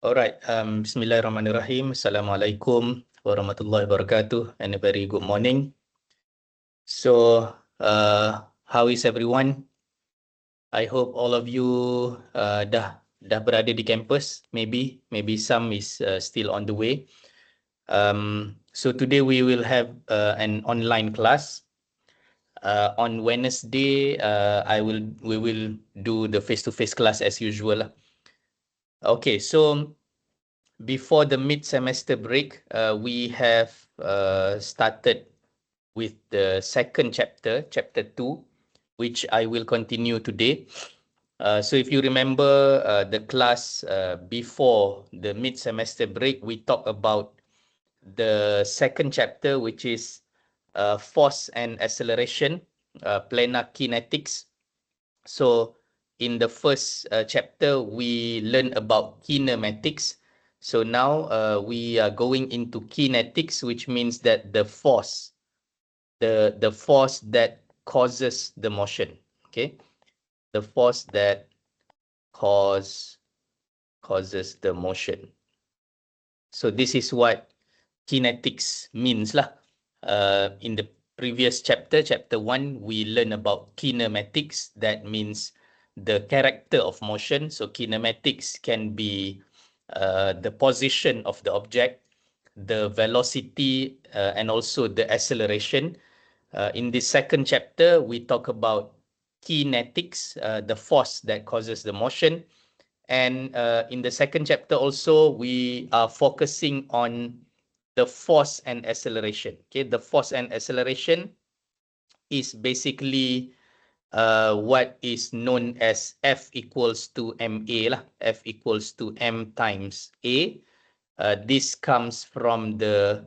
Alright, Bismillahirrahmanirrahim. Assalamualaikum warahmatullahi wabarakatuh, and a very good morning. So, how is everyone? I hope all of you dah berada di campus. Maybe some is still on the way. So today we will have an online class. On Wednesday, we will do the face-to-face class as usual. Okay, so before the mid-semester break, we have started with the second chapter, chapter 2, which I will continue today. So if you remember the class before the mid-semester break, we talked about the second chapter, which is force and acceleration, planar kinetics. So in the first chapter, we learned about kinematics. So now we are going into kinetics, which means that the force, the force that causes the motion. Okay, the force that causes the motion. So this is what kinetics means lah. In the previous chapter, chapter 1, we learn about kinematics. That means the character of motion. So kinematics can be the position of the object, the velocity, and also the acceleration. In the second chapter, we talk about kinetics, the force that causes the motion. And in the second chapter also, we are focusing on the force and acceleration. Okay, the force and acceleration is basically what is known as F equals to ma lah. F equals to m times a. This comes from the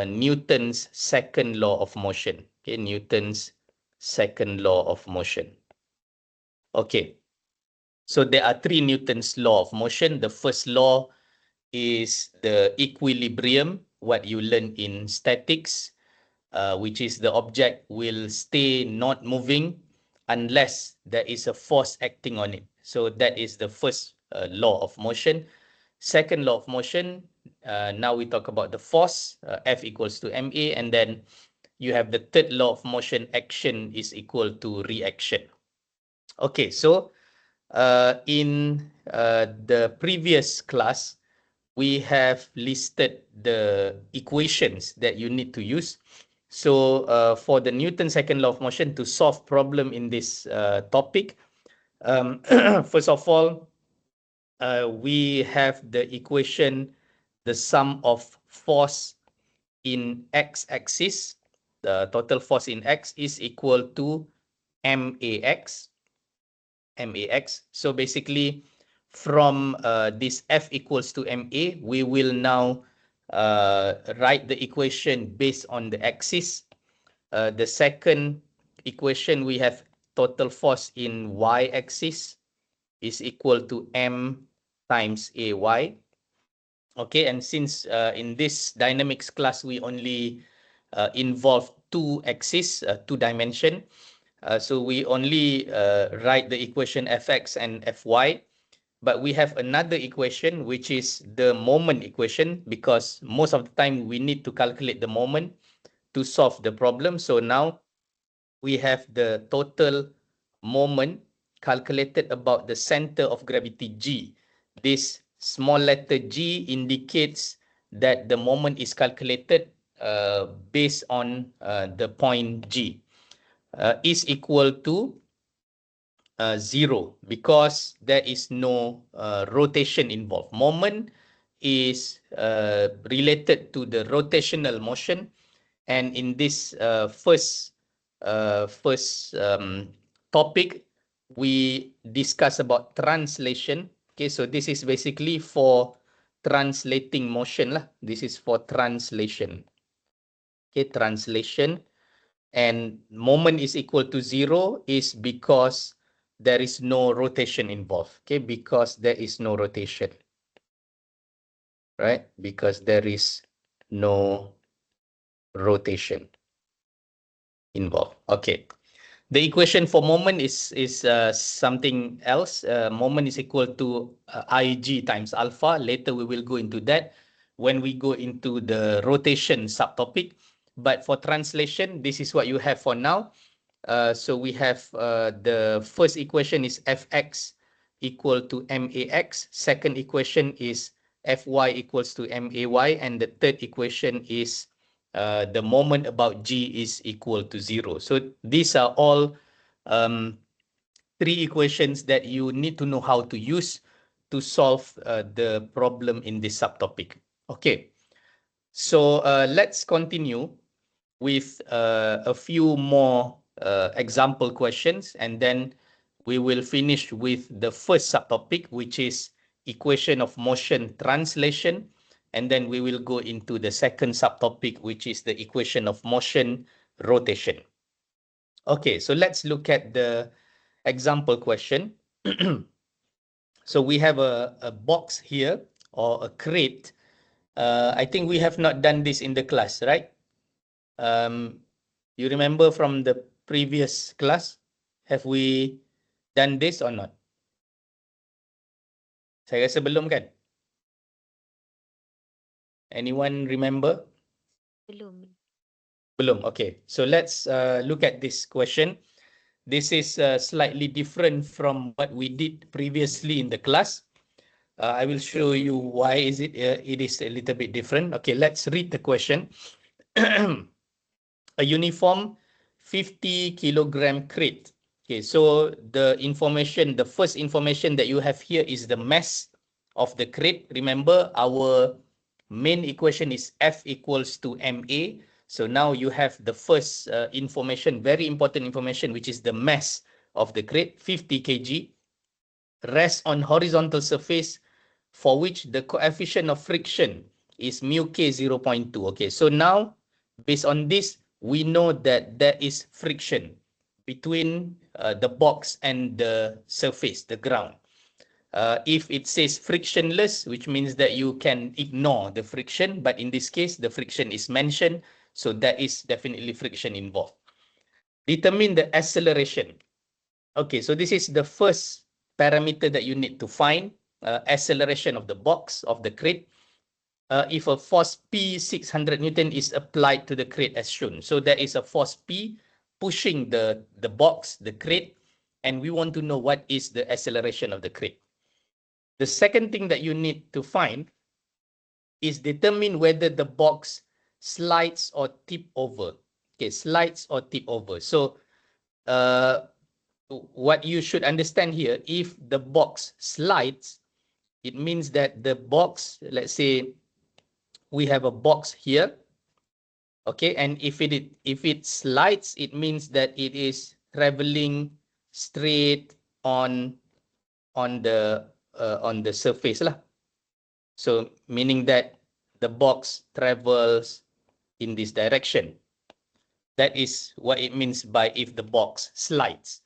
Newton's second law of motion. Okay, Newton's second law of motion. Okay, so there are three Newton's law of motion. The first law is the equilibrium, what you learn in statics, which is the object will stay not moving unless there is a force acting on it. So that is the first law of motion. Second law of motion, now we talk about the force, F equals to ma, and then you have the third law of motion, action is equal to reaction. Okay, so in the previous class, we have listed the equations that you need to use. So for the Newton's second law of motion, to solve problem in this topic, first of all, we have the equation, the sum of force in x-axis, the total force in x is equal to max. So basically, from this F equals to ma, we will now write the equation based on the axis. The second equation, we have total force in y-axis is equal to m times ay. Okay, and since in this dynamics class, we only involve two axes, two dimension, so we only write the equation fx and fy, but we have another equation, which is the moment equation, because most of the time we need to calculate the moment to solve the problem. So now we have the total moment calculated about the center of gravity G. This small letter G indicates that the moment is calculated based on the point G. Is equal to 0 because there is no rotation involved. Moment is related to the rotational motion, and in this first topic, we discuss about translation. Okay, so this is basically for translating motion lah. This is for translation. Okay, translation. And moment is equal to 0 is because there is no rotation involved. Okay, because there is no rotation. Right? Because there is no rotation involved. Okay. The equation for moment is something else. Moment is equal to Ig times alpha. Later we will go into that when we go into the rotation subtopic. But for translation, this is what you have for now. So we have the first equation is Fx equal to MAX. Second equation is Fy equals to MAY. And the third equation is the moment about G is equal to 0. So these are all three equations that you need to know how to use to solve the problem in this subtopic. Okay, so let's continue with a few more example questions, and then we will finish with the first subtopic, which is equation of motion translation. And then we will go into the second subtopic, which is the equation of motion rotation. Okay, so let's look at the example question. So we have a box here, or a crate. I think we have not done this in the class, right? You remember from the previous class, have we done this or not? Saya rasa belum kan? Anyone remember? Belum. Belum. Okay. So let's look at this question. This is slightly different from what we did previously in the class. I will show you why it is a little bit different. Okay, let's read the question. A uniform 50 kilogram crate. Okay, so the first information that you have here is the mass of the crate. Remember, our main equation is F equals to MA. So now you have the first information, very important information, which is the mass of the crate, 50 kg, rests on horizontal surface for which the coefficient of friction is mu k 0.2. Okay, so now based on this, we know that there is friction between the box and the surface, the ground. If it says frictionless, which means that you can ignore the friction, but in this case, the friction is mentioned, so there is definitely friction involved. Determine the acceleration. Okay, so this is the first parameter that you need to find, acceleration of the box, of the crate. If a force P 600 Newton is applied to the crate as shown. So there is a force P pushing the box, the crate, and we want to know what is the acceleration of the crate. The second thing that you need to find is determine whether the box slides or tip over. Okay, slides or tip over. So what you should understand here, if the box slides, it means that the box, let's say we have a box here, okay, and if it slides, it means that it is traveling straight on the surface lah. So meaning that the box travels in this direction. That is what it means by if the box slides.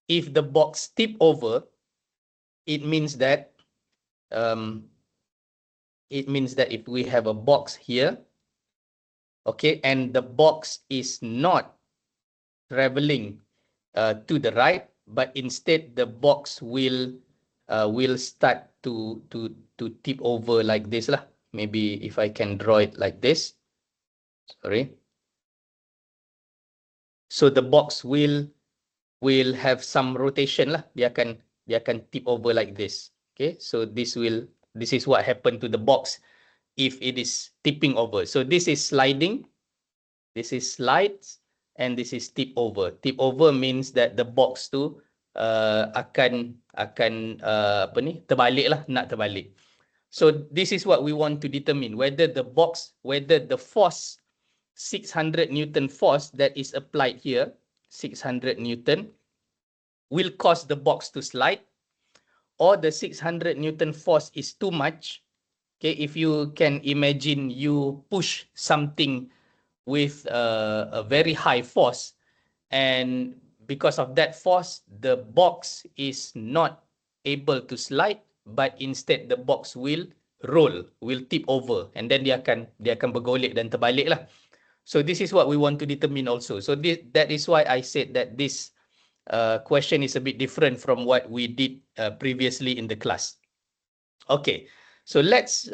If the box tip over, it means that if we have a box here, okay, and the box is not traveling to the right, but instead the box will start to tip over like this lah. Maybe if I can draw it like this. Sorry. So the box will have some rotation lah. Dia akan tip over like this. Okay, so this is what happened to the box if it is tipping over. So this is sliding, this is slides, and this is tip over. Tip over means that the box tu akan terbalik lah, nak terbalik. So this is what we want to determine, whether the force 600 Newton force that is applied here, 600 Newton, will cause the box to slide, or the 600 Newton force is too much. Okay, if you can imagine you push something with a very high force, and because of that force, the box is not able to slide, but instead the box will roll, will tip over, and then dia akan bergolek dan terbalik lah. So this is what we want to determine also. So that is why I said that this question is a bit different from what we did previously in the class. Okay, so let's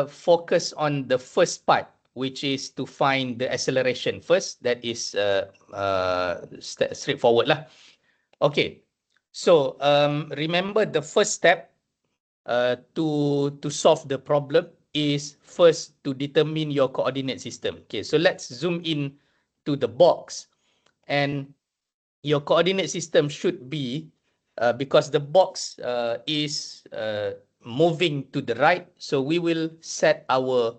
focus on the first part, which is to find the acceleration first. That is straightforward lah. Okay, so remember the first step to solve the problem is first to determine your coordinate system. Okay, so let's zoom in to the box, and your coordinate system should be because the box is moving to the right, so we will set our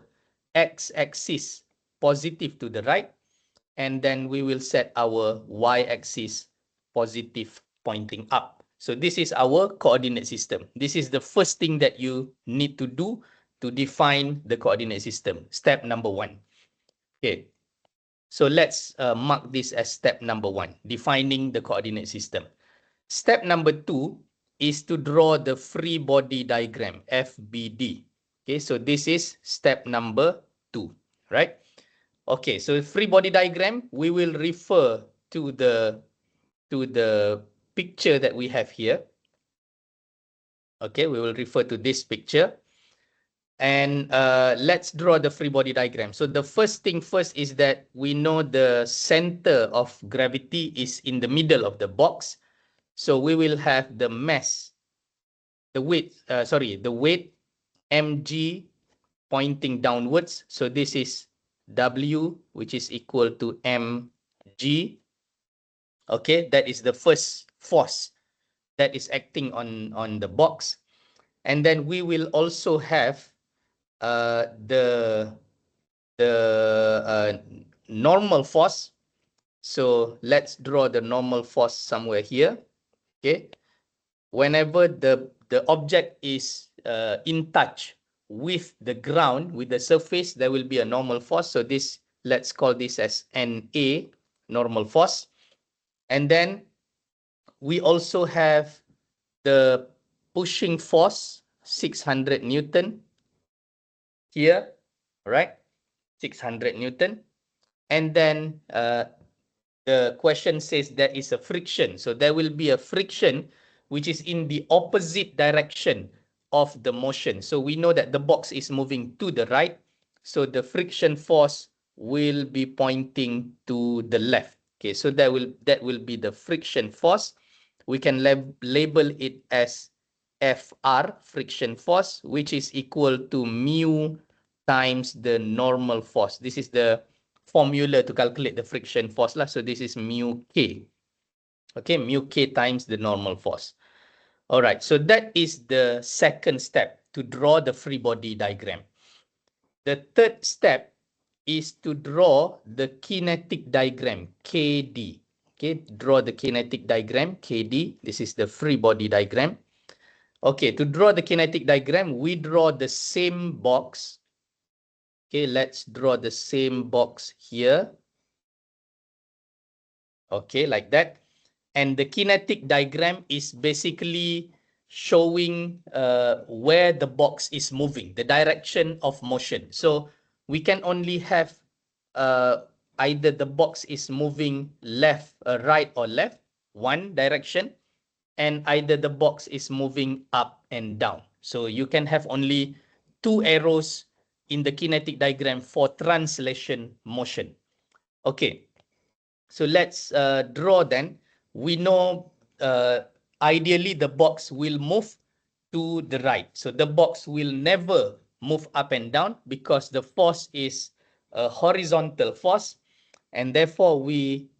x-axis positive to the right, and then we will set our y-axis positive pointing up. So this is our coordinate system. This is the first thing that you need to do to define the coordinate system. Step number 1. Okay. So let's mark this as step number 1, defining the coordinate system. Step number 2 is to draw the free body diagram, FBD. Okay, so this is step number 2, right? Okay, so free body diagram, we will refer to the picture that we have here. Okay, we will refer to this picture. And let's draw the free body diagram. So the first thing first is that we know the center of gravity is in the middle of the box. So we will have the mass, the weight mg pointing downwards. So this is W, which is equal to mg. Okay, that is the first force that is acting on the box. And then we will also have the normal force. So let's draw the normal force somewhere here. Okay, whenever the object is in touch with the ground, with the surface, there will be a normal force. So this, let's call this as NA, normal force. And then we also have the pushing force, 600 Newton here, right? 600 Newton. And then the question says there is a friction. So there will be a friction which is in the opposite direction of the motion. So we know that the box is moving to the right. So the friction force will be pointing to the left. Okay, so that will be the friction force. We can label it as FR, friction force, which is equal to mu times the normal force. This is the formula to calculate the friction force lah. So this is mu K. Okay, mu K times the normal force. All right, so that is the second step, to draw the free body diagram. The third step is to draw the kinetic diagram, KD. Okay, draw the kinetic diagram, KD. This is the free body diagram. Okay, to draw the kinetic diagram, we draw the same box. Okay, let's draw the same box here. Okay, like that. And the kinetic diagram is basically showing where the box is moving, the direction of motion. So we can only have either the box is moving left, right or left, one direction, and either the box is moving up and down. So you can have only two arrows in the kinetic diagram for translation motion. Okay, so let's draw then. We know ideally the box will move to the right. So the box will never move up and down because the force is a horizontal force. And therefore we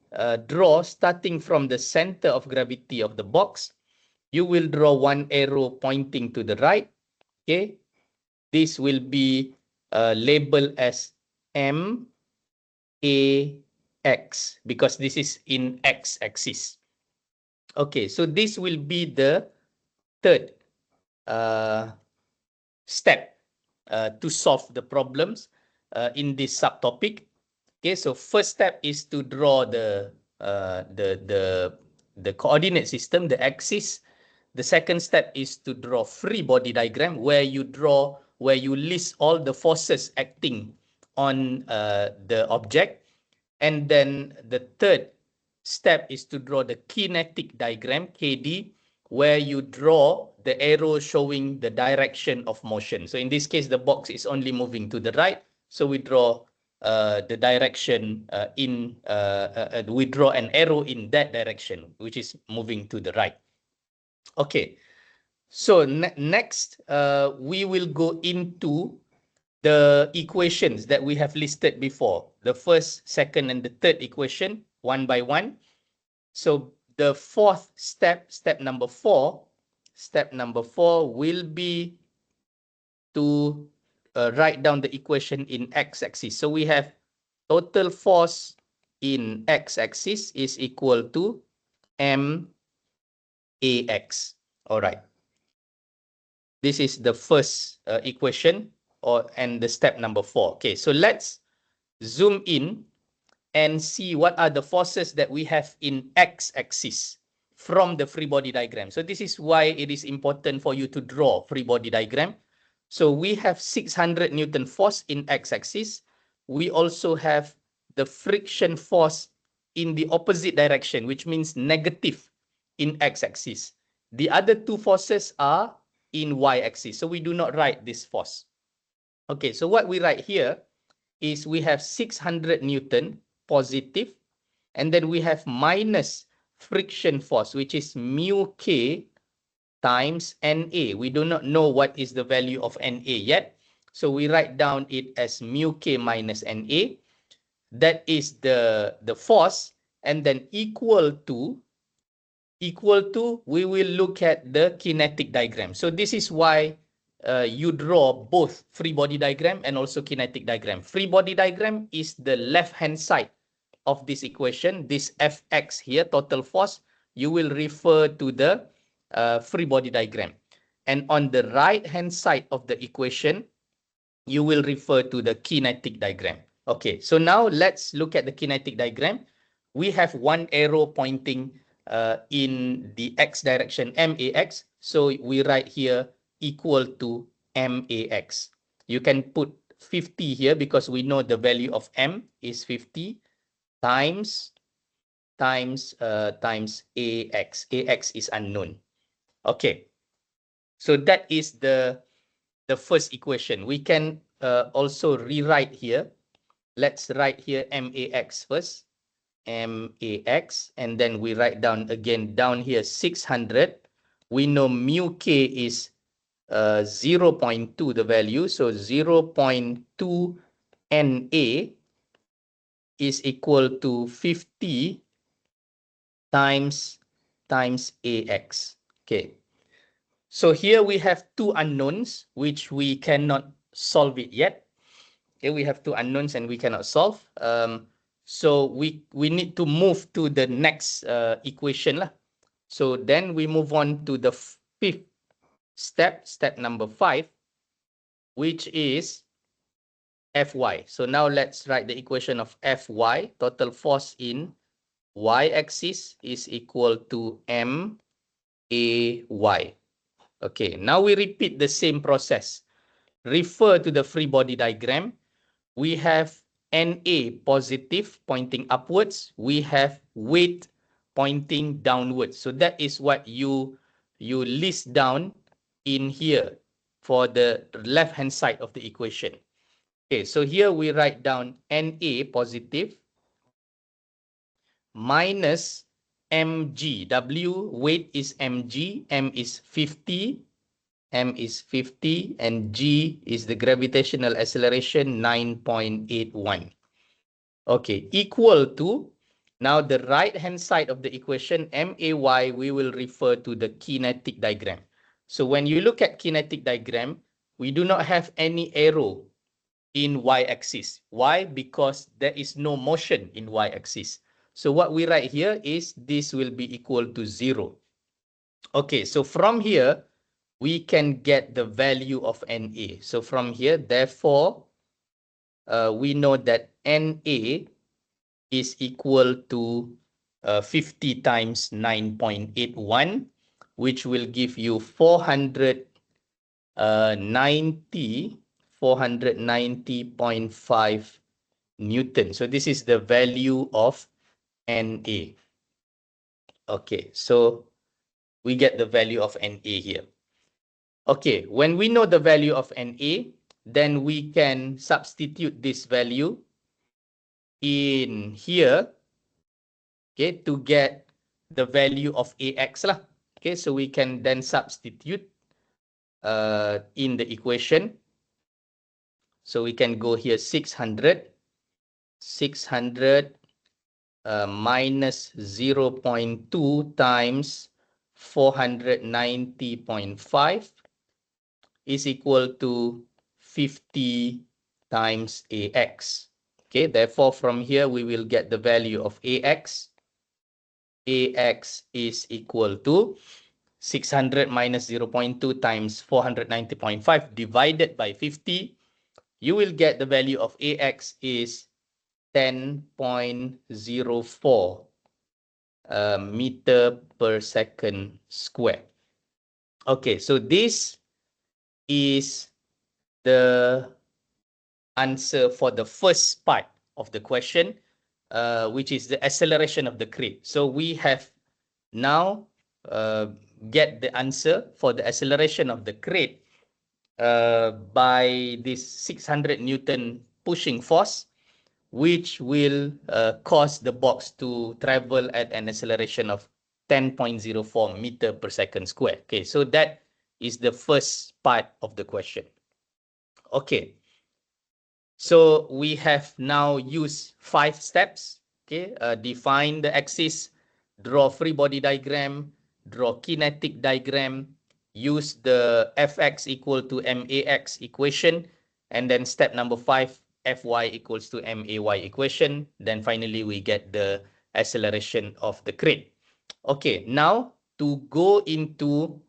draw starting from the center of gravity of the box. You will draw one arrow pointing to the right. Okay, this will be labeled as M A X because this is in X axis. Okay, so this will be the third step to solve the problems in this subtopic. Okay, so first step is to draw the coordinate system, the axis. The second step is to draw free body diagram where you list all the forces acting on the object. And then the third step is to draw the kinetic diagram, KD, where you draw the arrow showing the direction of motion. So in this case, the box is only moving to the right. So we draw the direction we draw an arrow in that direction, which is moving to the right. Okay, so next we will go into the equations that we have listed before, the first, second, and the third equation, one by one. So the fourth step, step number four will be to write down the equation in x-axis. So we have total force in x-axis is equal to max. All right. This is the first equation and the step number 4. Okay, so let's zoom in and see what are the forces that we have in x-axis from the free body diagram. So this is why it is important for you to draw free body diagram. So we have 600 Newton force in x-axis. We also have the friction force in the opposite direction, which means negative in x-axis. The other two forces are in y-axis. So we do not write this force. Okay, so what we write here is we have 600 Newton positive, and then we have minus friction force, which is mu k times NA. We do not know what is the value of NA yet. So we write down it as mu k minus NA. That is the force, and then equal to, we will look at the kinetic diagram. So this is why you draw both free body diagram and also kinetic diagram. Free body diagram is the left-hand side of this equation. This Fx here, total force, you will refer to the free body diagram. And on the right-hand side of the equation, you will refer to the kinetic diagram. Okay, so now let's look at the kinetic diagram. We have one arrow pointing in the x direction, max. So we write here equal to max. You can put 50 here because we know the value of m is 50 times ax. Ax is unknown. Okay, so that is the first equation. We can also rewrite here. Let's write here max first. Max, and then we write down again down here 600. We know mu k is 0.2 the value, so 0.2 Na is equal to 50 times ax. Okay, so here we have two unknowns which we cannot solve it yet. Okay, we have two unknowns and we cannot solve. So we need to move to the next equation lah. So then we move on to the fifth step, step number 5, which is Fy. So now let's write the equation of Fy. Total force in y-axis is equal to May. Okay, now we repeat the same process. Refer to the free body diagram. We have Na positive pointing upwards. We have weight pointing downwards. So that is what you list down in here for the left-hand side of the equation. Okay, so here we write down Na positive minus mg. W weight is mg. M is 50. And g is the gravitational acceleration 9.81. Okay, equal to, now the right-hand side of the equation, May, we will refer to the kinetic diagram. So when you look at kinetic diagram, we do not have any arrow in y-axis. Why? Because there is no motion in y-axis. So what we write here is this will be equal to 0. Okay, so from here, we can get the value of Na. So from here, therefore, we know that Na is equal to 50 times 9.81, which will give you 490.5 Newton. So this is the value of Na. Okay, so we get the value of NA here. Okay, when we know the value of NA, then we can substitute this value in here, okay, to get the value of AX lah. Okay, so we can then substitute in the equation. So we can go here 600 minus 0.2 times 490.5 is equal to 50 times AX. Okay, therefore from here we will get the value of AX. AX is equal to 600 minus 0.2 times 490.5 divided by 50. You will get the value of AX is 10.04 meter per second square. Okay, so this is the answer for the first part of the question, which is the acceleration of the crate. So we have now get the answer for the acceleration of the crate by this 600 Newton pushing force, which will cause the box to travel at an acceleration of 10.04 meter per second square. Okay, so that is the first part of the question. Okay, so we have now used 5 steps. Okay, define the axis, draw free body diagram, draw kinetic diagram, use the Fx equal to Max equation, and then step number 5, Fy equals to May equation. Then finally we get the acceleration of the crate. Okay, now to go into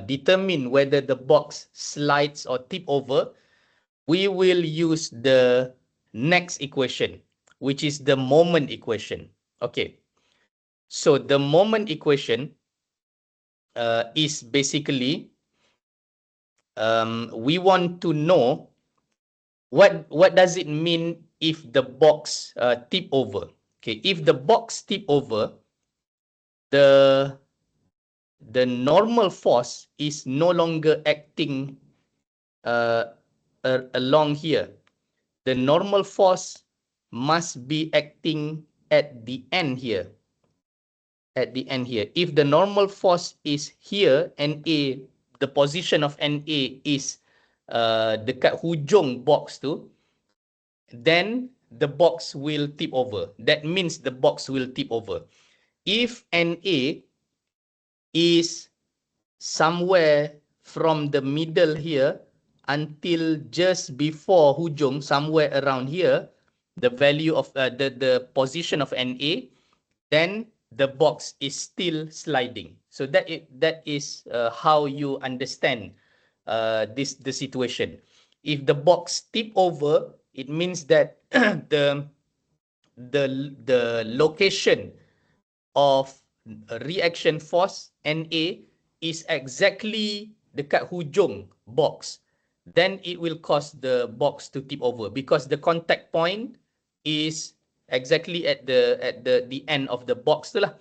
determine whether the box slides or tip over, we will use the next equation, which is the moment equation. Okay, so the moment equation is basically we want to know what does it mean if the box tip over. Okay, if the box tip over, the normal force is no longer acting along here. The normal force must be acting at the end here. At the end here. If the normal force is here, NA, the position of NA is dekat hujung box tu, then the box will tip over. That means the box will tip over. If NA is somewhere from the middle here until just before hujung, somewhere around here, the value of the position of NA, then the box is still sliding. So that is how you understand the situation. If the box tip over, it means that the location of reaction force NA is exactly dekat hujung box, then it will cause the box to tip over because the contact point is exactly at the end of the box tu lah.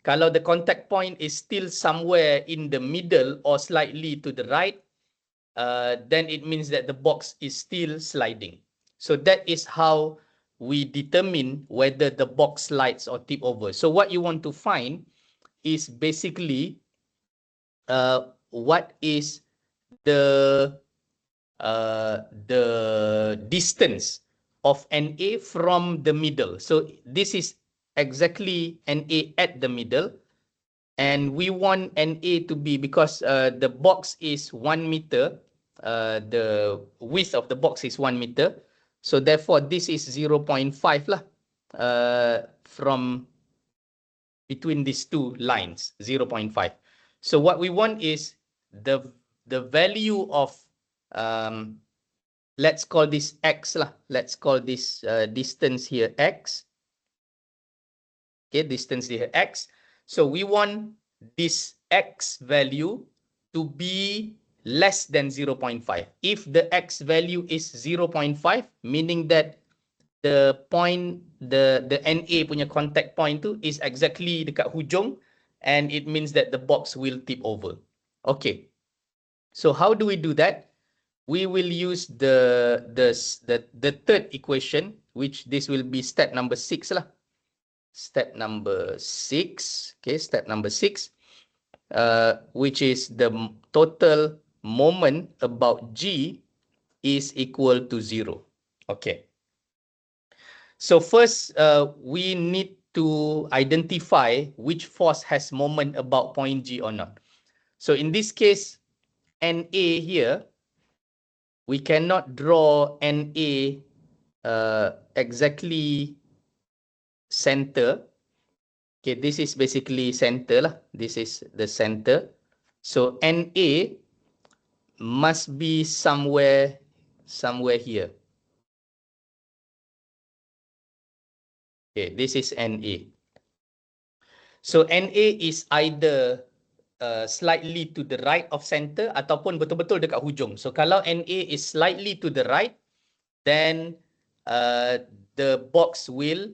Kalau the contact point is still somewhere in the middle or slightly to the right, then it means that the box is still sliding. So that is how we determine whether the box slides or tip over. So what you want to find is basically what is the distance of NA from the middle. So this is exactly NA at the middle. And we want NA to be, because the box is 1 meter, the width of the box is 1 meter. So therefore, this is 0.5 lah, from between these two lines, 0.5. So what we want is the value of, let's call this X lah. Let's call this distance here X. Okay, distance here X. So we want this X value to be less than 0.5. If the X value is 0.5, meaning that the point the NA punya contact point tu is exactly dekat hujung, and it means that the box will tip over. Okay. So how do we do that? We will use the third equation, which this will be step number 6 lah. Step number 6. Okay, step number 6. Which is the total moment about G is equal to 0. Okay. So first, we need to identify which force has moment about point G or not. So in this case, NA here, we cannot draw NA exactly center. Okay, this is basically center lah. This is the center. So NA must be somewhere here. Okay, this is NA. So NA is either slightly to the right of center ataupun betul-betul dekat hujung. So kalau NA is slightly to the right, then the box will,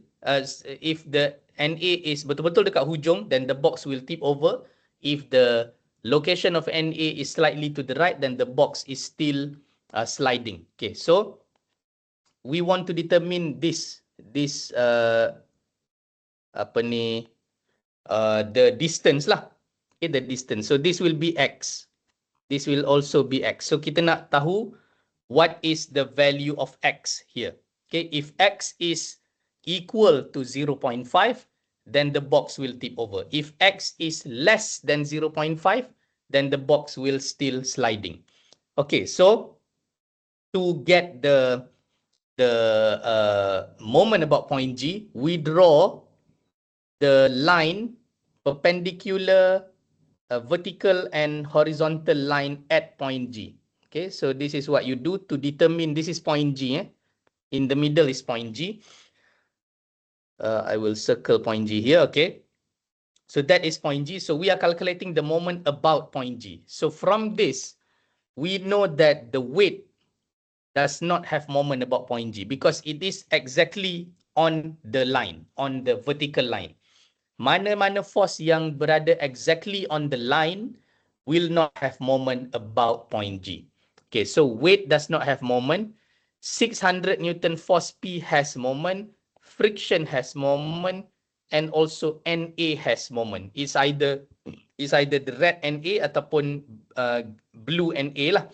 if the NA is betul-betul dekat hujung, then the box will tip over. If the location of NA is slightly to the right, then the box is still sliding. Okay, so we want to determine this apa ni, the distance lah. Okay, the distance. So this will be X. This will also be X. So kita nak tahu what is the value of X here. Okay, if X is equal to 0.5, then the box will tip over. If X is less than 0.5, then the box will still sliding. Okay, so to get the moment about point G, we draw the line perpendicular, vertical and horizontal line at point G. Okay, so this is what you do to determine, this is point G. In the middle is point G. I will circle point G here. Okay, so that is point G. So we are calculating the moment about point G. So from this, we know that the weight does not have moment about point G because it is exactly on the line, on the vertical line. Mana-mana force yang berada exactly on the line will not have moment about point G. Okay, so weight does not have moment. 600 Newton force P has moment. Friction has moment. And also NA has moment. It's either the red NA ataupun blue NA lah.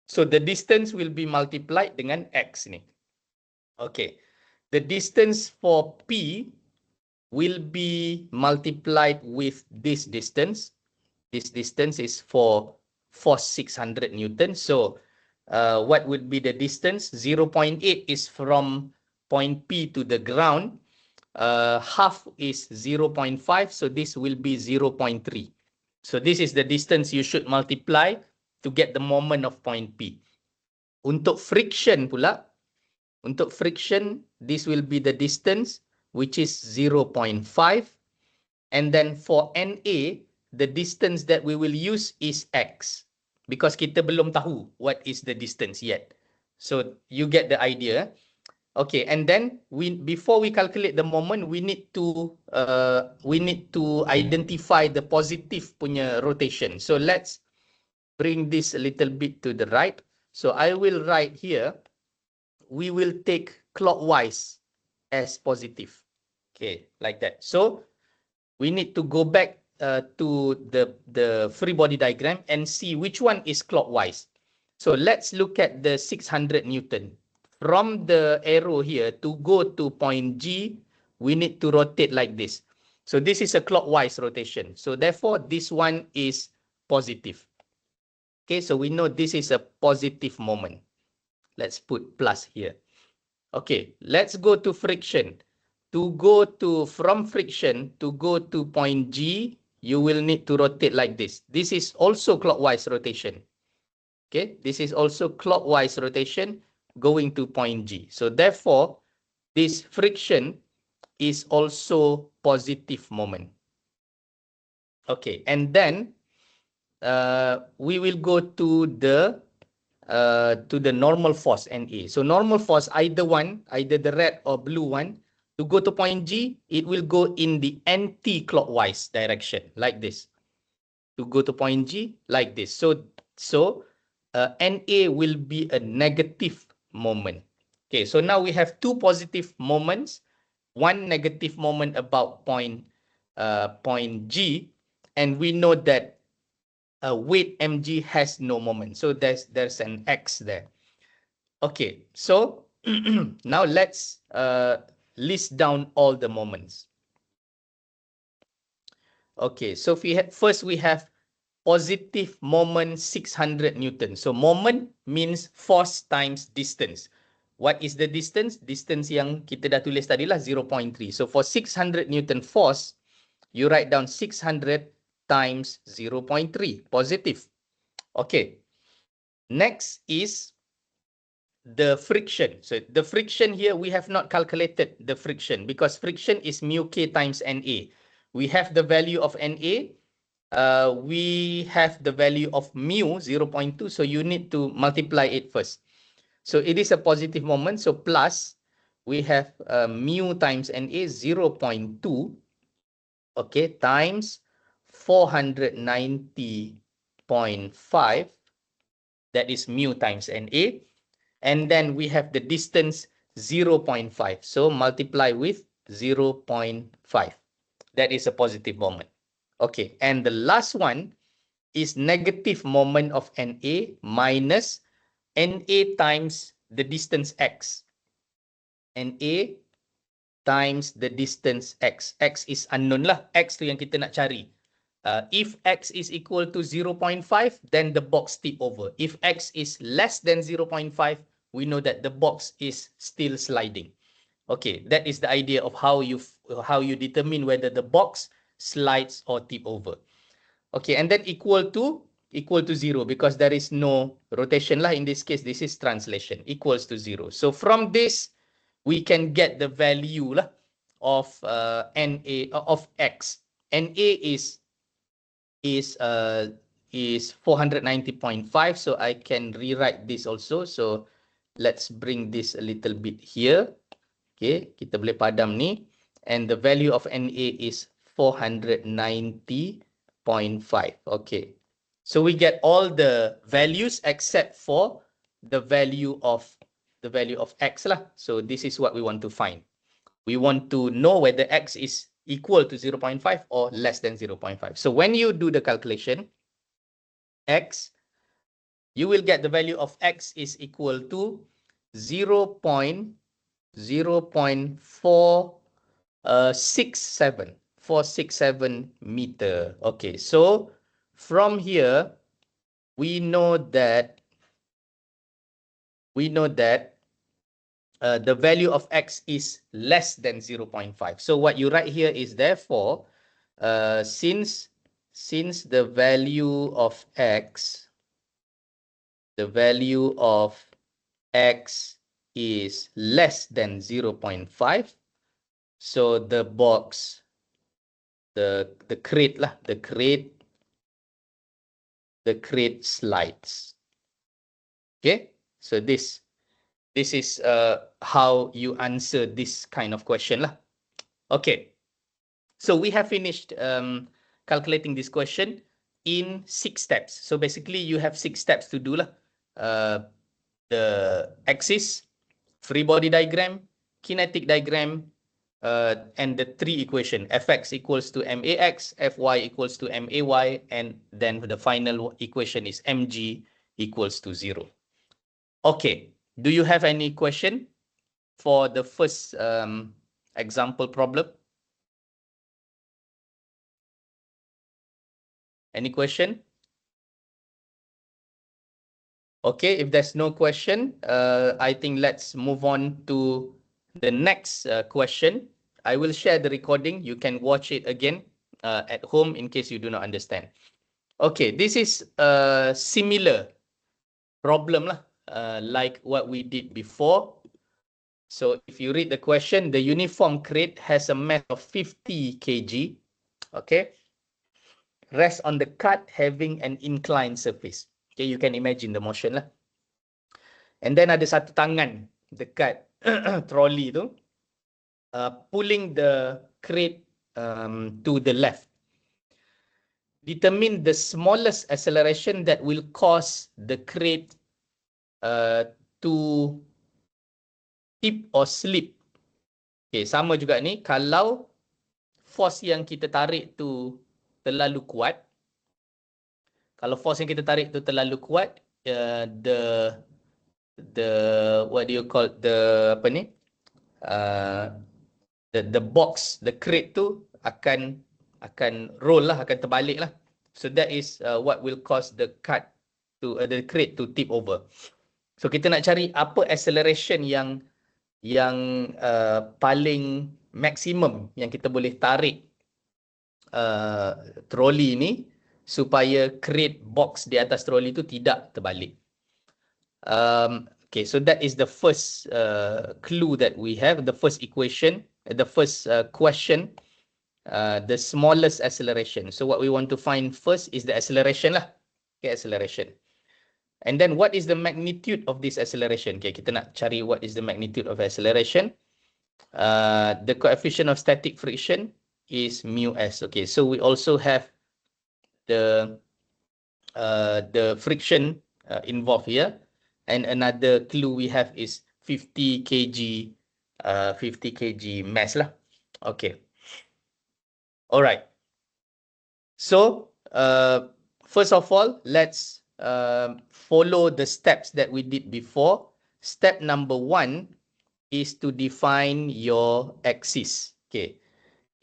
So the distance will be multiplied dengan X ni. Okay, the distance for P will be multiplied with this distance. This distance is for force 600 Newton. So what would be the distance? 0.8 is from point P to the ground. Half is 0.5. So this will be 0.3. So this is the distance you should multiply to get the moment of point P. Untuk friction pula, this will be the distance, which is 0.5. And then for NA, the distance that we will use is X. Because kita belum tahu what is the distance yet. So you get the idea. Okay, and then before we calculate the moment, we need to identify the positive punya rotation. So let's bring this a little bit to the right. So I will write here, we will take clockwise as positive. Okay, like that. So we need to go back to the free body diagram and see which one is clockwise. So let's look at the 600 Newton. From the arrow here to go to point G, we need to rotate like this. So this is a clockwise rotation. So therefore, this one is positive. Okay, so we know this is a positive moment. Let's put plus here. Okay, let's go to friction. From friction to go to point G, you will need to rotate like this. This is also clockwise rotation. Okay, this is also clockwise rotation going to point G. So therefore, this friction is also positive moment. Okay, and then we will go to the normal force NA. So normal force, either the red or blue one, To go to point G, it will go in the anti-clockwise direction, like this. To go to point G, like this. So NA will be a negative moment. Okay, so now we have two positive moments, one negative moment about point G, and we know that weight mg has no moment. So there's an x there. Okay, so now let's list down all the moments. Okay, so first we have positive moment 600 Newton. So moment means force times distance. What is the distance? Distance yang kita dah tulis tadi lah 0.3. So for 600 Newton force, you write down 600 times 0.3, positive. Okay. Next is the friction. So the friction here, we have not calculated the friction because friction is mu k times Na. We have the value of Na. We have the value of mu 0.2. So you need to multiply it first. So it is a positive moment. So plus, we have mu times Na 0.2. Okay, times 490.5. That is mu times Na. And then we have the distance 0.5. So multiply with 0.5. That is a positive moment. Okay, and the last one is negative moment of Na minus Na times the distance x. Na times the distance x. X is unknown lah. X tu yang kita nak cari. If x is equal to 0.5, then the box tip over. If x is less than 0.5, we know that the box is still sliding. Okay, that is the idea of how you determine whether the box slides or tip over. Okay, and then equal to 0 because there is no rotation lah. In this case, this is translation, equals to 0. So from this, we can get the value lah of Na of x. Na is 490.5. So I can rewrite this also. So let's bring this a little bit here. Okay, kita boleh padam ni. And the value of Na is 490.5. Okay. So we get all the values except for the value of x lah. So this is what we want to find. We want to know whether x is equal to 0.5 or less than 0.5. So when you do the calculation, x, you will get the value of x is equal to 0.467 meter. Okay, so from here, we know that the value of x is less than 0.5. So what you write here is therefore, since the value of x is less than 0.5, so the box, the crate lah, the crate slides. Okay, so this is how you answer this kind of question lah. Okay, so we have finished calculating this question in 6 steps. So basically you have 6 steps to do lah. The axis, free body diagram, kinetic diagram, and the 3 equation, fx equals to max, fy equals to may, and then the final equation is mg equals to 0. Okay, do you have any question for the first example problem? Any question? Okay, if there's no question, I think let's move on to the next question. I will share the recording. You can watch it again at home in case you do not understand. Okay, this is a similar problem lah, like what we did before. So if you read the question, the uniform crate has a mass of 50 kg. Okay, rest on the cart having an inclined surface. Okay, you can imagine the motion lah. And then ada satu tangan dekat trolley tu. pulling the crate to the left. Determine the smallest acceleration that will cause the crate to tip or slip. Okay, sama juga ni. Kalau force yang kita tarik tu terlalu kuat, kalau force yang kita tarik tu terlalu kuat, the what do you call apa ni? The box, the crate tu akan roll lah, akan terbalik lah. So that is what will cause the crate to tip over. So kita nak cari apa acceleration yang paling maksimum yang kita boleh tarik troli ni supaya crate box di atas troli tu tidak terbalik. Okay, so that is the first clue that we have, the first equation, the first question, the smallest acceleration. So what we want to find first is the acceleration lah. Okay, acceleration. And then what is the magnitude of this acceleration? Okay, kita nak cari what is the magnitude of acceleration. The coefficient of static friction is mu s. Okay, so we also have the friction involved here. And another clue we have is 50 kg mass lah. Okay. Alright. So first of all, let's follow the steps that we did before. Step number 1 is to define your axis. Okay.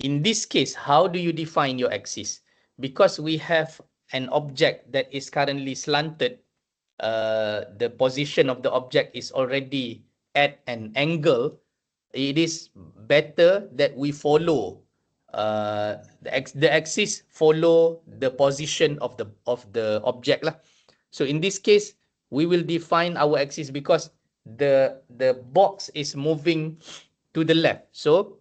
In this case, how do you define your axis? Because we have an object that is currently slanted, the position of the object is already at an angle, it is better that we follow the axis follow the position of the object lah. So in this case, we will define our axis because the box is moving to the left. So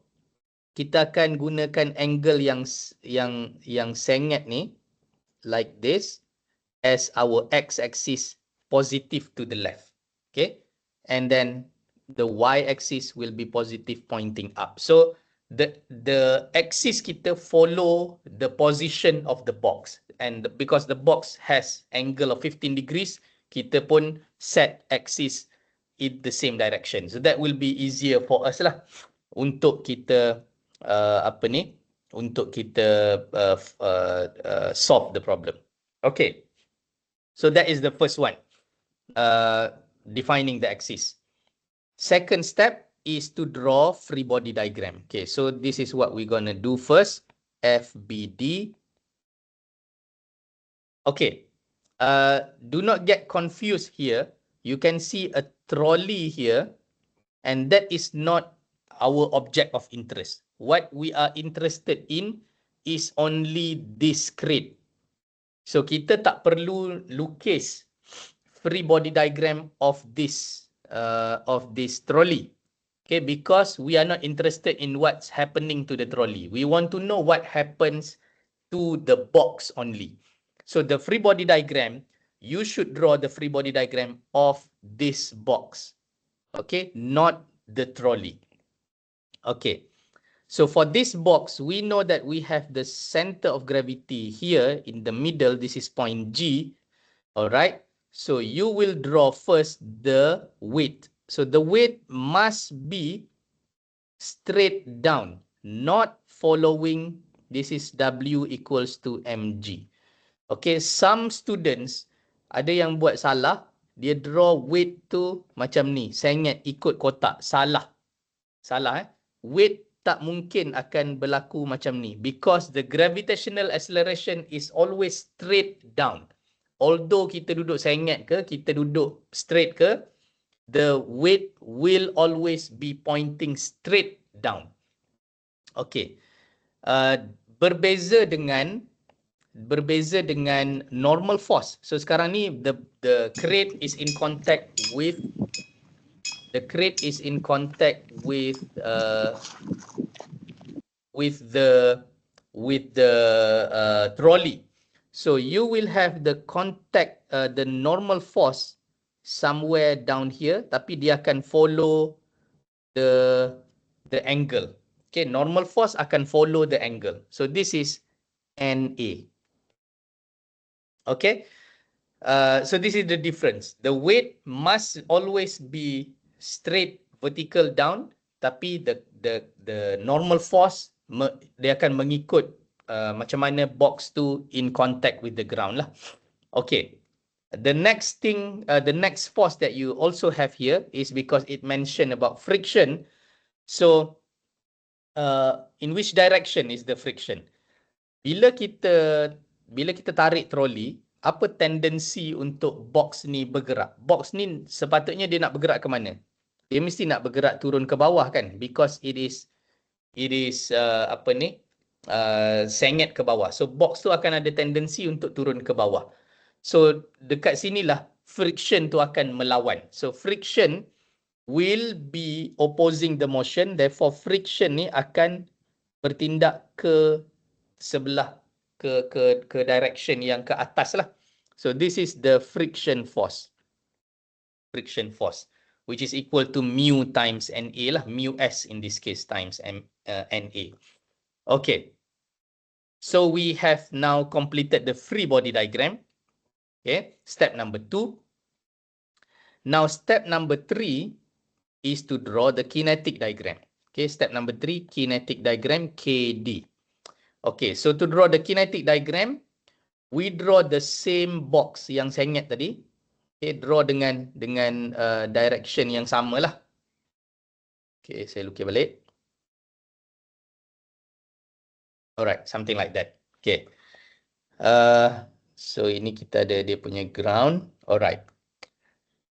kita akan gunakan angle yang sengit ni like this as our x-axis positive to the left. Okay, and then the y-axis will be positive pointing up. So the axis kita follow the position of the box, and because the box has angle of 15 degrees, kita pun set axis in the same direction. So that will be easier for us lah untuk kita solve the problem. Okay, so that is the first one, defining the axis. Second step is to draw free body diagram. Okay, so this is what we're gonna do first. FBD. Okay, do not get confused here. You can see a trolley here, and that is not our object of interest. What we are interested in is only this crate. So kita tak perlu lukis free body diagram of this trolley. Okay, because we are not interested in what's happening to the trolley. We want to know what happens to the box only. So the free body diagram, you should draw the free body diagram of this box. Okay, not the trolley. Okay, so for this box, we know that we have the center of gravity here in the middle. This is point G. All right. So you will draw first the weight. So the weight must be straight down, not following. This is W equals to mg. Okay, some students ada yang buat salah. Dia draw weight tu macam ni, sengit ikut kotak. Salah. Salah Weight tak mungkin akan berlaku macam ni because the gravitational acceleration is always straight down. Although kita duduk sengit ke, kita duduk straight ke, the weight will always be pointing straight down. Okay. Berbeza dengan normal force. So sekarang ni the crate is in contact with the trolley. So you will have the contact, the normal force somewhere down here, tapi dia akan follow the angle. Okay, normal force akan follow the angle. So this is NA. Okay. So this is the difference. The weight must always be straight vertical down, tapi the normal force dia akan mengikut macam mana box tu in contact with the ground lah. Okay. The next thing, the next force that you also have here is because it mentioned about friction. So in which direction is the friction? Bila kita tarik troli, apa tendensi untuk box ni bergerak? Box ni sepatutnya dia nak bergerak ke mana? Dia mesti nak bergerak turun ke bawah kan? Because it is sengit ke bawah. So box tu akan ada tendensi untuk turun ke bawah. So dekat sinilah friction tu akan melawan. So friction will be opposing the motion, therefore friction ni akan bertindak ke sebelah ke direction yang ke atas lah. So this is the friction force. Friction force, which is equal to mu times NA lah. Mu S in this case times NA. Okay. So we have now completed the free body diagram. Okay. Step number 2. Now step number 3 is to draw the kinetic diagram. Okay. Step number 3, kinetic diagram KD. Okay. So to draw the kinetic diagram, we draw the same box yang sengit tadi. Okay, draw dengan direction yang sama lah. Okay, saya lukis balik. Alright, something like that. Okay. So ini kita ada dia punya ground. Alright.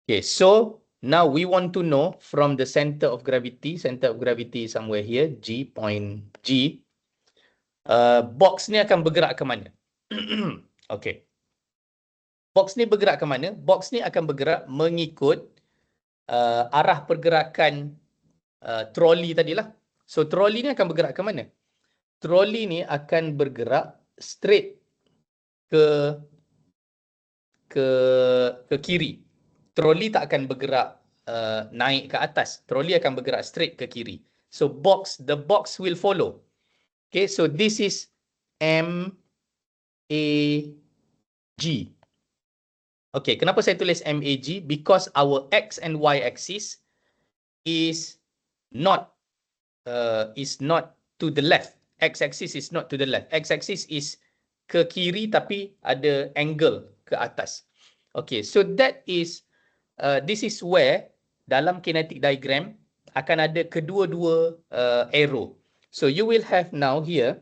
Okay, so now we want to know from the center of gravity is somewhere here, G, point G. Box ni akan bergerak ke mana? Okay. Box ni bergerak ke mana? Box ni akan bergerak mengikut arah pergerakan troli tadilah. So troli ni akan bergerak ke mana? Troli ni akan bergerak straight ke kiri. Troli tak akan bergerak naik ke atas. Troli akan bergerak straight ke kiri. So the box will follow. Okay, so this is MAG. Okay, kenapa saya tulis MAG? Because our X and Y axis is not to the left. X-axis is not to the left. X-axis is ke kiri tapi ada angle ke atas. Okay, so that is this is where dalam kinetic diagram akan ada kedua-dua arrow. So you will have now here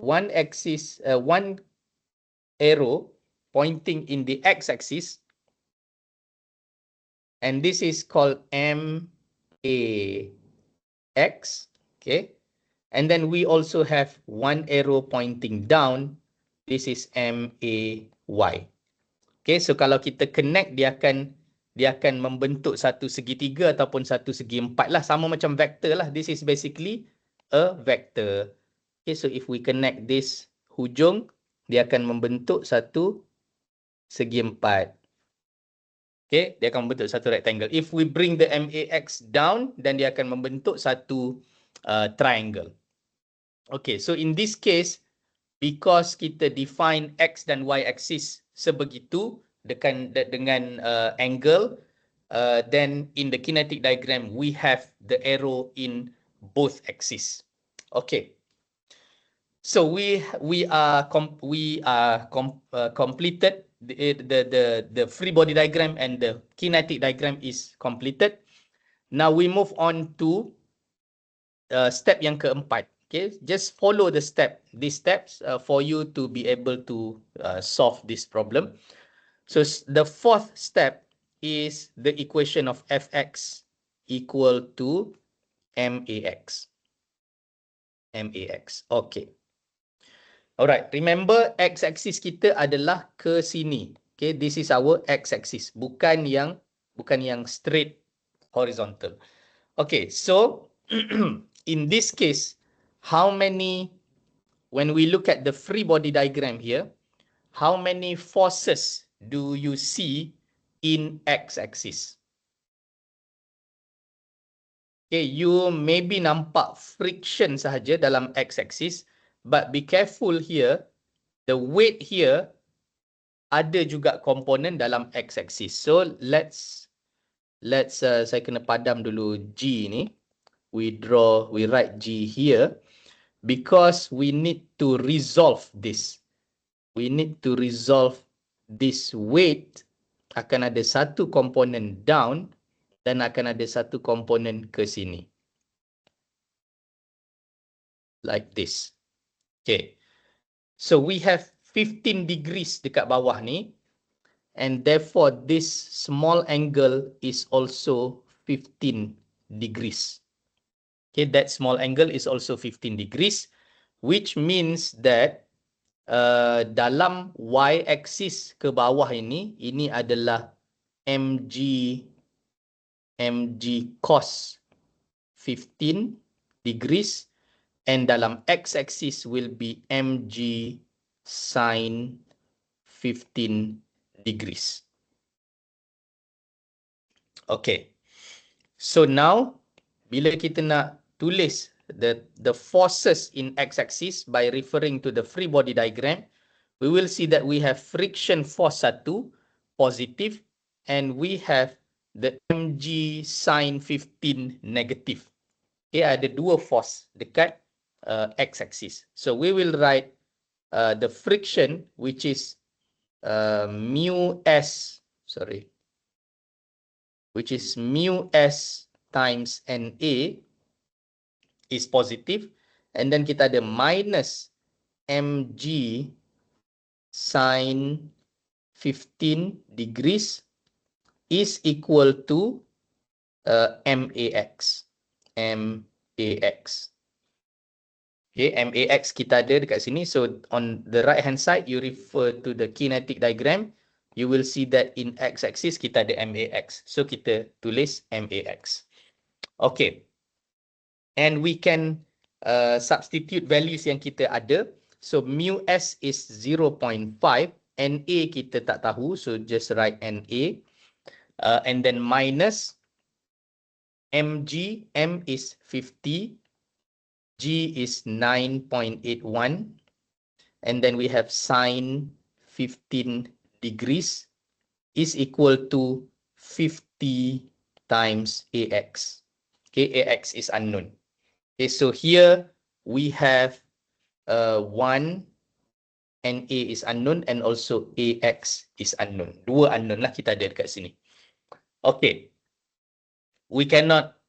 one axis, one arrow pointing in the x-axis, and this is called MAX. Okay. And then we also have one arrow pointing down. This is MAY. Okay, so kalau kita connect, dia akan membentuk satu segitiga ataupun satu segi empat lah. Sama macam vektor lah. This is basically a vector. Okay, so if we connect this hujung, dia akan membentuk satu segi empat. Okay, dia akan membentuk satu rectangle. If we bring the MAX down, then dia akan membentuk satu triangle. Okay, so in this case, because kita define X dan Y axis sebegitu dengan angle, then in the kinetic diagram, we have the arrow in both axes. Okay. So we completed the free body diagram, and the kinetic diagram is completed. Now we move on to step yang keempat. Okay, just follow these steps for you to be able to solve this problem. So the fourth step is the equation of Fx equal to MAX. MAX. Okay. Alright, remember x-axis kita adalah ke sini. Okay, this is our x-axis, bukan yang straight horizontal. Okay, so in this case, when we look at the free body diagram here, how many forces do you see in x-axis? Okay, you maybe nampak friction sahaja dalam x-axis, but be careful here, the weight here ada juga komponen dalam x-axis. So let's saya kena padam dulu G ni. We write G here because we need to resolve this. We need to resolve this weight. Akan ada satu komponen down dan akan ada satu komponen ke sini. Like this. Okay. So we have 15 degrees dekat bawah ni. And therefore this small angle is also 15 degrees. Okay, that small angle is also 15 degrees, which means that dalam y-axis ke bawah ini adalah mg cos 15 degrees, and dalam x-axis will be mg sin 15 degrees. Okay. So now, bila kita nak tulis the forces in x-axis by referring to the free body diagram, we will see that we have friction force 1, positive, and we have the mg sin 15 negative. Okay, ada dua force dekat x-axis. So we will write the friction, which is mu s, which is mu s times NA is positive, and then kita ada minus mg sin 15 degrees is equal to max. Okay, max kita ada dekat sini. So on the right hand side, you refer to the kinetic diagram. You will see that in x-axis kita ada max. So kita tulis max. Okay. And we can substitute values yang kita ada. So mu s is 0.5. NA kita tak tahu. So just write NA. And then minus mg. M is 50. G is 9.81. And then we have sine 15 degrees is equal to 50 times AX. Okay, AX is unknown. Okay, so here we have 1 NA is unknown and also AX is unknown. Dua unknown lah kita ada dekat sini. Okay. We cannot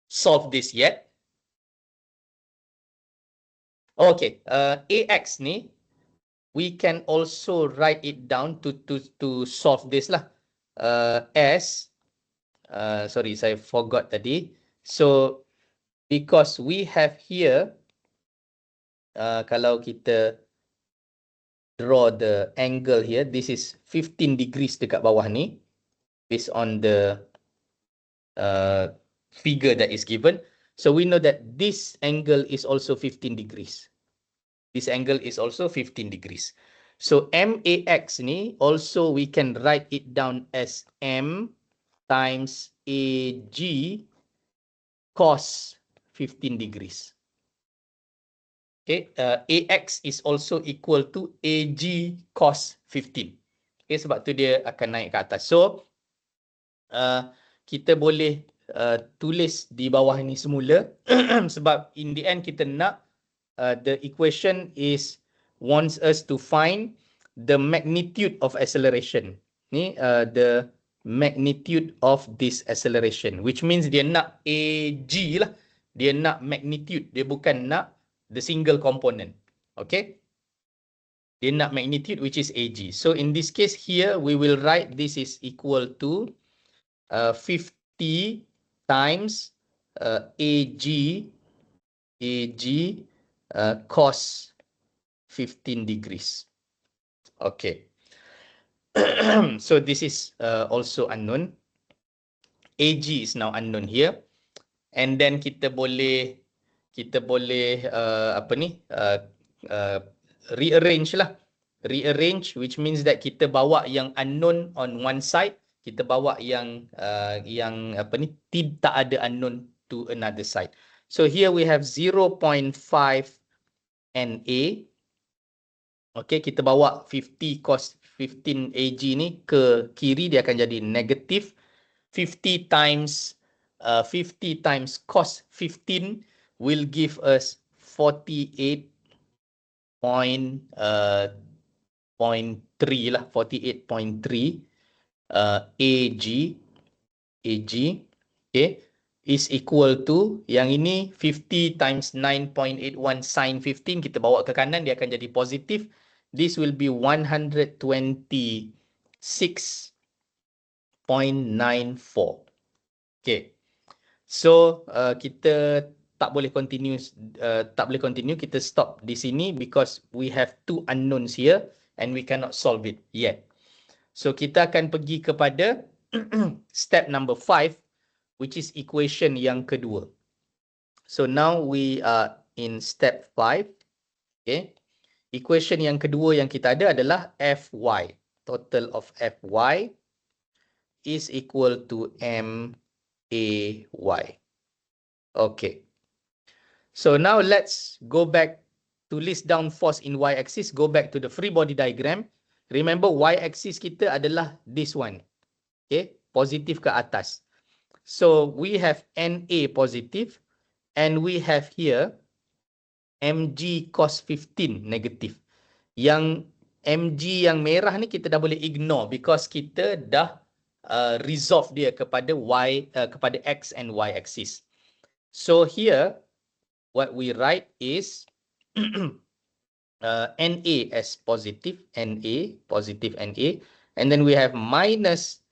solve this yet. Okay, AX ni, we can also write it down to solve this lah. As, sorry, saya forgot tadi. So, because we have here, kalau kita draw the angle here, this is 15 degrees dekat bawah ni, based on the figure that is given. So we know that this angle is also 15 degrees. This angle is also 15 degrees. So MAX ni also we can write it down as M times AG cos 15 degrees. Okay, AX is also equal to AG cos 15. Okay, sebab tu dia akan naik ke atas. So kita boleh tulis di bawah ini semula sebab in the end kita nak the equation is wants us to find the magnitude of acceleration. Ni the magnitude of this acceleration, which means dia nak AG lah. Dia nak magnitude, dia bukan nak the single component. Okay? Dia nak magnitude, which is AG. So in this case here, we will write this is equal to 50 times AG cos 15 degrees. Okay. So this is also unknown. AG is now unknown here. And then kita boleh rearrange lah. Rearrange, which means that kita bawa yang unknown on one side Kita bawa yang apa ni, tak ada unknown to another side. So here we have 0.5 Na. Okay, kita bawa 50 cos 15 Ag ni ke kiri, dia akan jadi negatif 50 times 50 times cos 15 will give us 48.3 lah, 48.3 Ag okay, is equal to, yang ini 50 times 9.81 sin 15, kita bawa ke kanan dia akan jadi positif. This will be 126.94. Okay, so kita tak boleh continue, kita stop di sini because we have two unknowns here and we cannot solve it yet. So kita akan pergi kepada step number 5, which is equation yang kedua. So now we are in step 5. Okay, equation yang kedua yang kita ada adalah Fy. Total of Fy is equal to MAy. Okay. So now let's go back to list down force in y-axis. Go back to the free body diagram. Remember, y-axis kita adalah this one. Okay, positif ke atas. So we have Na positive and we have here mg cos 15 negatif. Yang mg yang merah ni kita dah boleh ignore because kita dah resolve dia kepada kepada x and y axis. So here what we write is Na as positive, Na, positive Na, and then we have minus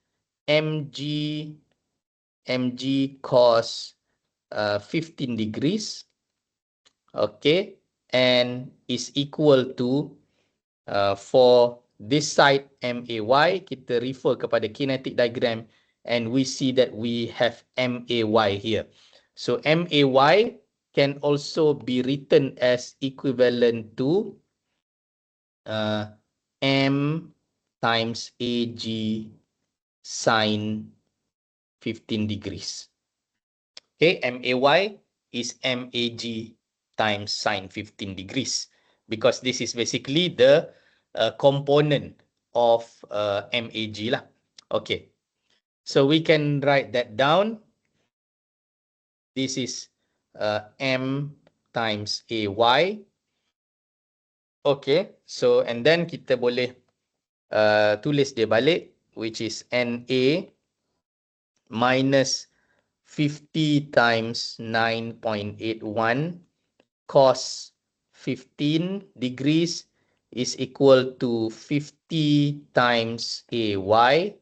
mg cos 15 degrees, okay, and is equal to for this side MAy, kita refer kepada kinetic diagram and we see that we have MAy here. So MAy can also be written as equivalent to M times Ag sine 15 degrees. Okay, MAy is MAg times sine 15 degrees because this is basically the component of MAg lah. Okay, so we can write that down. This is M times AY. Okay, so and then kita boleh tulis dia balik, which is NA minus 50 times 9.81 cos 15 degrees is equal to 50 times AY.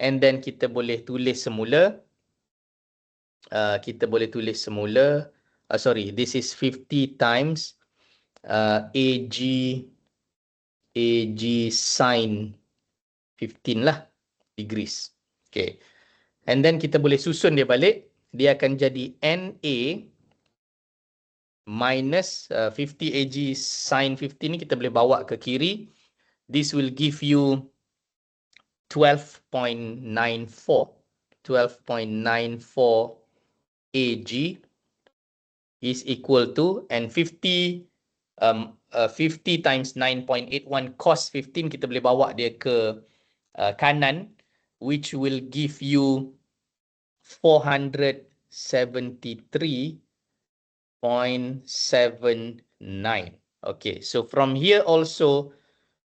And then kita boleh tulis semula. Sorry, this is 50 times Ag sine 15 lah degrees. Okay. And then kita boleh susun dia balik. Dia akan jadi Na minus 50 Ag sine 15 ni kita boleh bawa ke kiri. This will give you 12.94 Ag is equal to, and 50 times 9.81 cos 15 kita boleh bawa dia ke kanan, which will give you 473.79. Okay, so from here also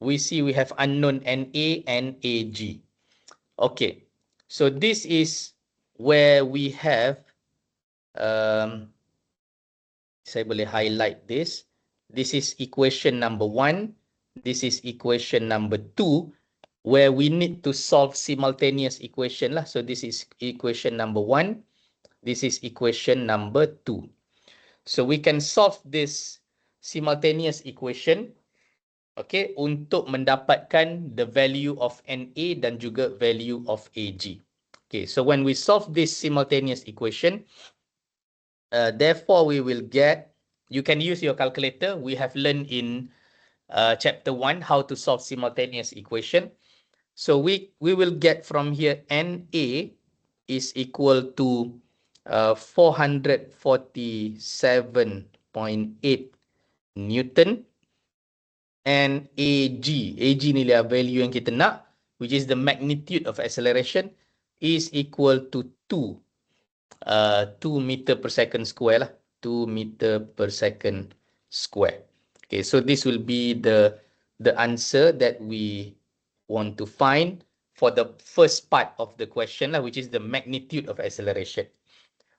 we see we have unknown Na and Ag. Okay, so this is where we have saya boleh highlight this. This is equation number 1. This is equation number 2, where we need to solve simultaneous equation lah. So this is equation number 1. This is equation number 2. So we can solve this simultaneous equation, okay, untuk mendapatkan the value of Na dan juga value of Ag. Okay, so when we solve this simultaneous equation, therefore we will get, you can use your calculator. We have learned in chapter 1 how to solve simultaneous equation. So we will get from here NA is equal to 447.8 Newton, and AG ni lah value yang kita nak, which is the magnitude of acceleration, is equal to 2 meter per second square lah, 2 meter per second square. Okay, so this will be the answer that we want to find for the first part of the question lah, which is the magnitude of acceleration.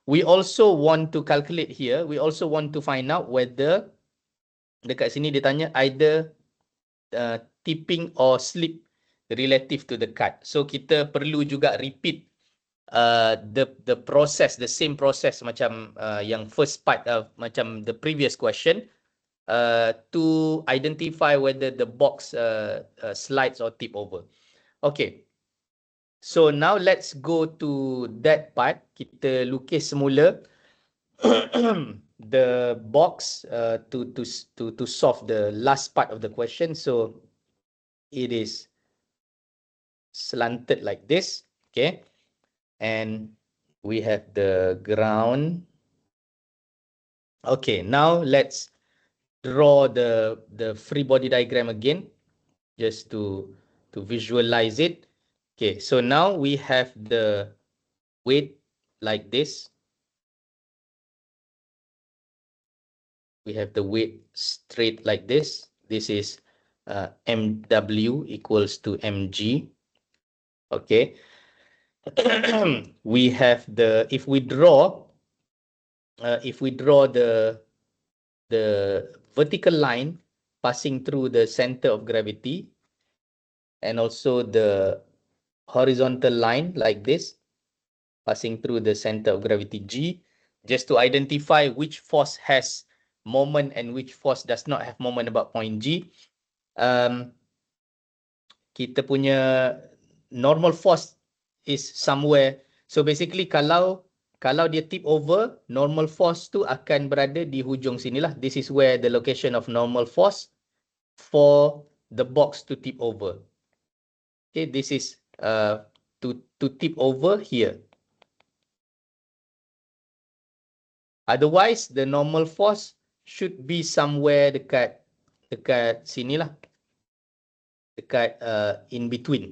We also want to calculate here, we also want to find out whether, dekat sini dia tanya either tipping or slip relative to the cut. So kita perlu juga repeat the process, the same process macam yang first part of macam the previous question, to identify whether the box slides or tip over. Okay. So now let's go to that part. Kita lukis semula the box to solve the last part of the question. So it is slanted like this, okay, and we have the ground. Okay, now let's draw the free body diagram again, just to visualize it. Okay, so now we have the weight like this. We have the weight straight like this. This is MW equals to mg. Okay. We have the, if we draw the vertical line passing through the center of gravity, and also the horizontal line like this passing through the center of gravity G, just to identify which force has moment and which force does not have moment about point G. Kita punya normal force is somewhere. So basically kalau dia tip over, normal force tu akan berada di hujung sinilah. This is where the location of normal force for the box to tip over. Okay, this is to tip over here. Otherwise, the normal force should be somewhere dekat sinilah. Dekat in between.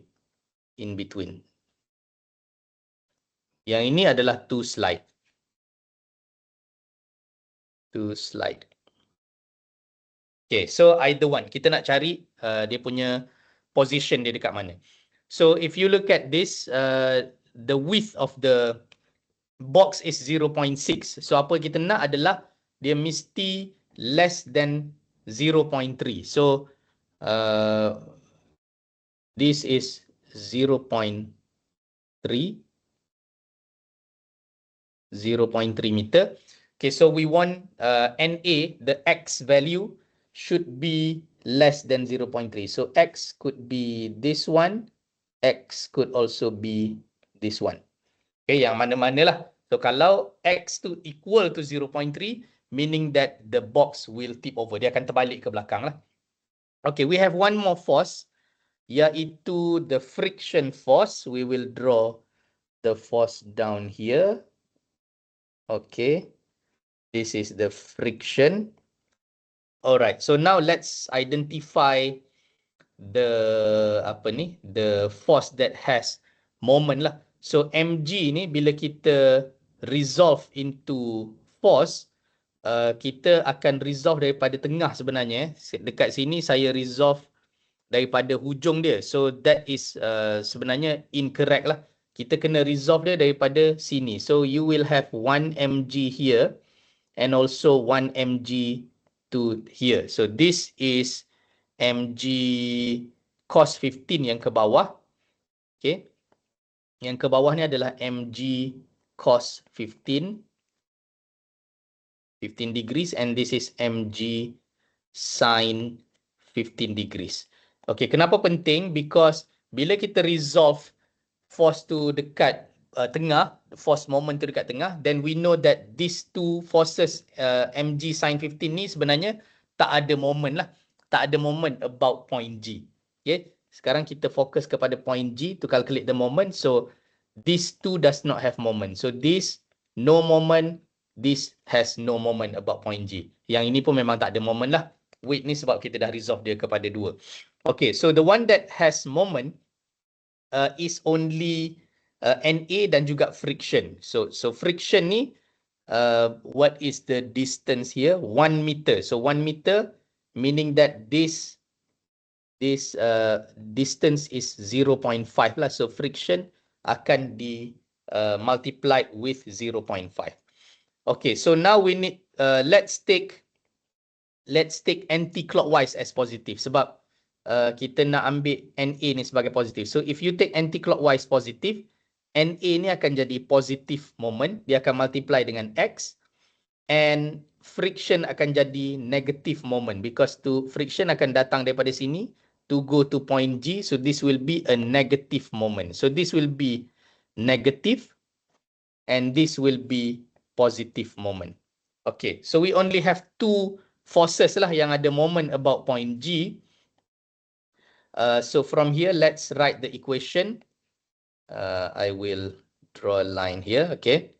Yang ini adalah to slide. Okay, so either one. Kita nak cari dia punya position dia dekat mana. So if you look at this, the width of the box is 0.6. So apa kita nak adalah dia mesti less than 0.3. So this is 0.3 meter. Okay, so we want NA, the X value should be less than 0.3. So X could be this one, X could also be this one. Okay, yang mana-mana lah. So kalau X tu equal to 0.3, meaning that the box will tip over. Dia akan terbalik ke belakang lah. Okay, we have one more force, iaitu the friction force. We will draw the force down here. Okay, this is the friction. Alright, so now let's identify the force that has moment lah. So mg ni bila kita resolve into force, kita akan resolve daripada tengah sebenarnya. Dekat sini saya resolve daripada hujung dia. So that is sebenarnya incorrect lah. Kita kena resolve dia daripada sini. So you will have 1 mg here and also 1 mg to here. So this is mg cos 15 yang ke bawah. Okay. Yang ke bawah ni adalah mg cos 15 degrees, and this is mg sin 15 degrees. Okay, kenapa penting? Because bila kita resolve force tu dekat tengah, force moment tu dekat tengah, then we know that these two forces mg sin 15 ni sebenarnya tak ada moment lah. Tak ada moment about point G. Okay, Sekarang kita fokus kepada point G to calculate the moment. So this two does not have moment. So this no moment, this has no moment about point G. Yang ini pun memang tak ada moment lah. Wait ni sebab kita dah resolve dia kepada 2. Okay, so the one that has moment is only NA dan juga friction. So friction ni, what is the distance here? 1 meter. So 1 meter meaning that this distance is 0.5 lah. So friction akan di multiplied with 0.5. Okay, so now we need let's take anti-clockwise as positive sebab kita nak ambil NA ni sebagai positif. So if you take anti-clockwise positive, NA ni akan jadi positive moment, dia akan multiply dengan X, and friction akan jadi negative moment because friction akan datang daripada sini to go to point G, so this will be a negative moment. So this will be negative and this will be positive moment. Okay, so we only have two forces lah yang ada moment about point G. So from here, let's write the equation. I will draw a line here, okay.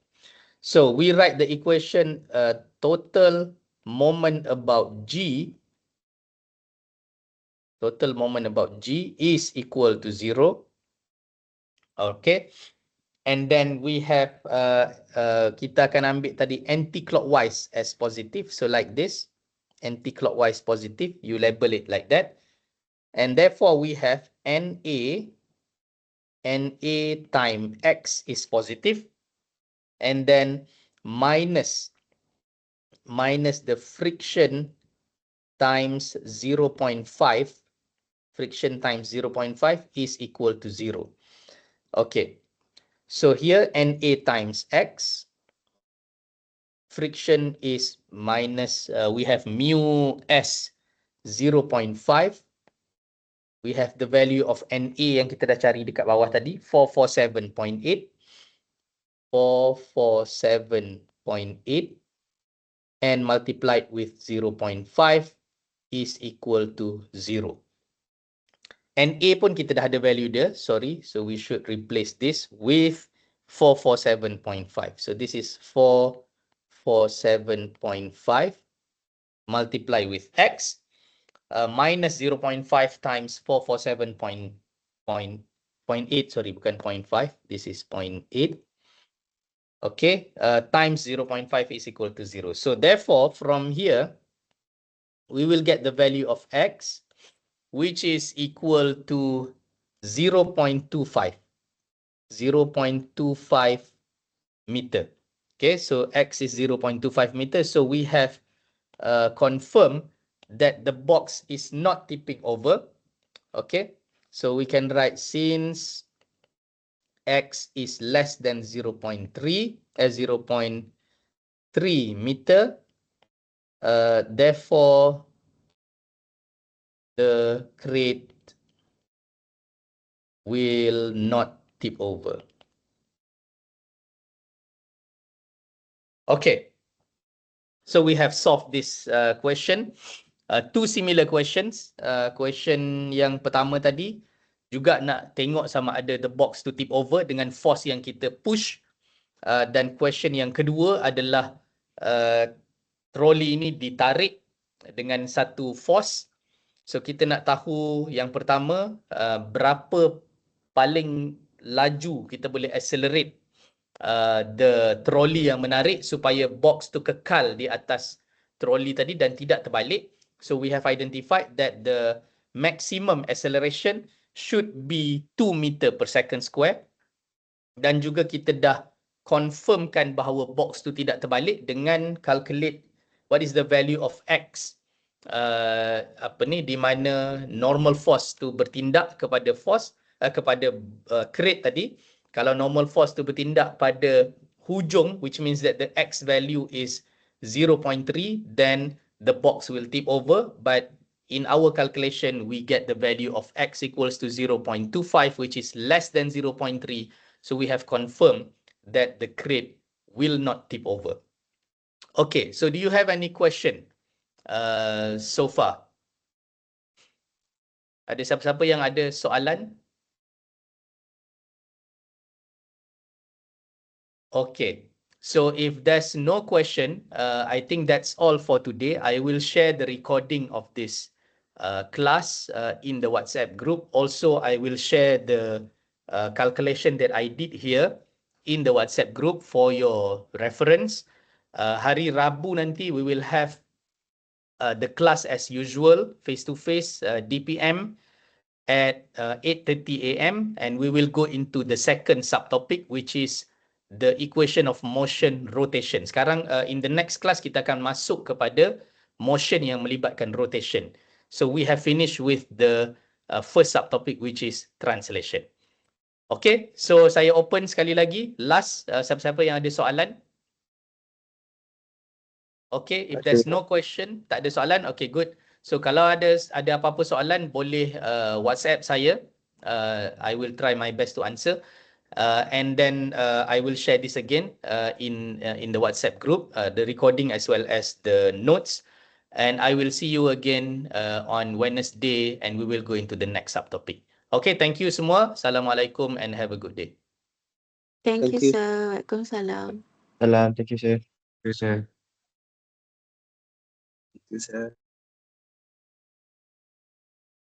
So we write the equation, total moment about G is equal to 0. Okay. And then we have, kita akan ambil tadi anti-clockwise as positive. So like this, anti-clockwise positive, you label it like that. And therefore we have NA time X is positive. And then minus the friction times 0.5, friction times 0.5 is equal to 0. Okay, so here NA times X, friction is minus, we have mu S 0.5. We have the value of NA yang kita dah cari dekat bawah tadi, 447.8. 447.8 and multiplied with 0.5 is equal to 0. NA pun kita dah ada value dia, sorry. So we should replace this with 447.5. So this is 447.5 multiply with X. Minus 0.5 times 447.8, sorry, bukan 0.5, this is 0.8. Okay, times 0.5 is equal to 0. So therefore, from here, we will get the value of X, which is equal to 0.25. 0.25 meter. Okay, so X is 0.25 meter. So we have confirmed that the box is not tipping over. Okay, so we can write since X is less than 0.3 meter, therefore the crate will not tip over. Okay, so we have solved this question. Two similar questions. Question yang pertama tadi juga nak tengok sama ada the box to tip over dengan force yang kita push. Dan question yang kedua adalah trolley ini ditarik dengan satu force. So kita nak tahu yang pertama, berapa paling laju kita boleh accelerate the trolley yang menarik supaya box tu kekal di atas trolley tadi dan tidak terbalik. So we have identified that the maximum acceleration should be 2 meter per second square. Dan juga kita dah confirmkan bahawa box tu tidak terbalik dengan calculate what is the value of X. Di mana normal force tu bertindak kepada force, kepada crate tadi. Kalau normal force tu bertindak pada hujung, which means that the X value is 0.3, then the box will tip over. But in our calculation, we get the value of X equals to 0.25, which is less than 0.3. So we have confirmed that the crate will not tip over. Okay, so do you have any question so far? Ada siapa-siapa yang ada soalan? Okay. So if there's no question, I think that's all for today. I will share the recording of this class in the WhatsApp group. Also, I will share the calculation that I did here in the WhatsApp group for your reference. Hari Rabu nanti we will have the class as usual, face-to-face, DPM at 8:30 a.m. and we will go into the second subtopic, which is the equation of motion rotation. Sekarang in the next class kita akan masuk kepada motion yang melibatkan rotation. So we have finished with the first subtopic, which is translation. Okay, so saya open sekali lagi. Last, siapa-siapa yang ada soalan? Okay, if there's no question, tak ada soalan, okay, good. So kalau ada apa-apa soalan, boleh WhatsApp saya. I will try my best to answer. And then I will share this again in the WhatsApp group, the recording as well as the notes. And I will see you again on Wednesday, and we will go into the next subtopic. Okay, thank you semua. Assalamualaikum and have a good day. Thank you, Thank you. sir. Waalaikumsalam. Salam, thank you, sir. Yes, sir. Yes, sir.